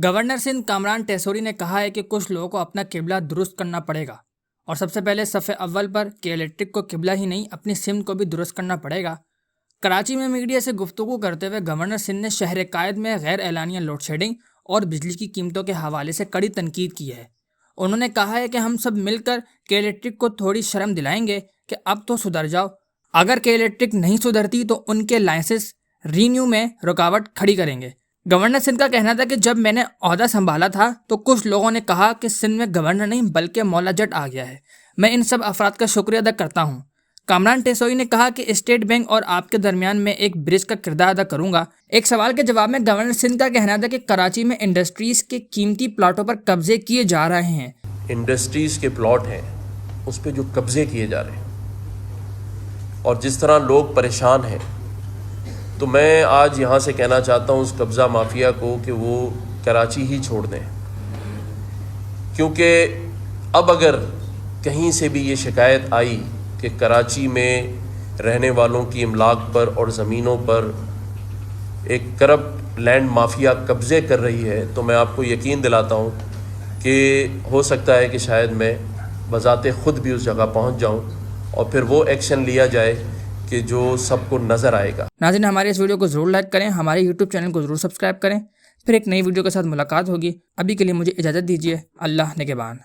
Governor Sindh Kamran Tessori نے کہا ہے کہ کچھ لوگوں کو اپنا قبلہ درست کرنا پڑے گا اور سب سے پہلے صف اول پر کہ الیکٹرک کو قبلہ ہی نہیں اپنی سمت کو بھی درست کرنا پڑے گا۔ کراچی میں میڈیا سے گفتگو کرتے ہوئے گورنر سندھ نے شہر قائد میں غیر اعلانیہ لوڈ شیڈنگ اور بجلی کی قیمتوں کے حوالے سے کڑی تنقید کی ہے۔ انہوں نے کہا ہے کہ ہم سب مل کر کے الیکٹرک کو تھوڑی شرم دلائیں گے کہ اب تو سدھر جاؤ، اگر کے الیکٹرک نہیں سدھرتی تو ان کے لائسنس رینیو میں رکاوٹ کھڑی کریں گے۔ گورنر سندھ کا کہنا تھا کہ جب میں نے عہدہ سنبھالا تھا تو کچھ لوگوں نے کہا کہ سندھ میں گورنر نہیں بلکہ مولا جٹ آ گیا ہے۔ میں ان سب افراد کا شکریہ ادا کرتا ہوں۔ کامران ٹیسوری نے کہا کہ اسٹیٹ بینک اور آپ کے درمیان میں ایک برج کا کردار ادا کروں گا۔ ایک سوال کے جواب میں گورنر سندھ کا کہنا تھا کہ کراچی میں انڈسٹریز کے قیمتی پلاٹوں پر قبضے کیے جا رہے ہیں۔ انڈسٹریز کے پلاٹ ہیں اس پہ جو قبضے کیے جا رہے ہیں اور جس طرح لوگ پریشان ہیں، تو میں آج یہاں سے کہنا چاہتا ہوں اس قبضہ مافیا کو کہ وہ کراچی ہی چھوڑ دیں، کیونکہ اب اگر کہیں سے بھی یہ شکایت آئی کہ کراچی میں رہنے والوں کی املاک پر اور زمینوں پر ایک کرپٹ لینڈ مافیا قبضے کر رہی ہے، تو میں آپ کو یقین دلاتا ہوں کہ ہو سکتا ہے کہ شاید میں بذات خود بھی اس جگہ پہنچ جاؤں اور پھر وہ ایکشن لیا جائے کہ جو سب کو نظر آئے گا۔ ناظرین، ہمارے اس ویڈیو کو ضرور لائک کریں، ہمارے یوٹیوب چینل کو ضرور سبسکرائب کریں۔ پھر ایک نئی ویڈیو کے ساتھ ملاقات ہوگی۔ ابھی کے لیے مجھے اجازت دیجیے۔ اللہ نگہبان۔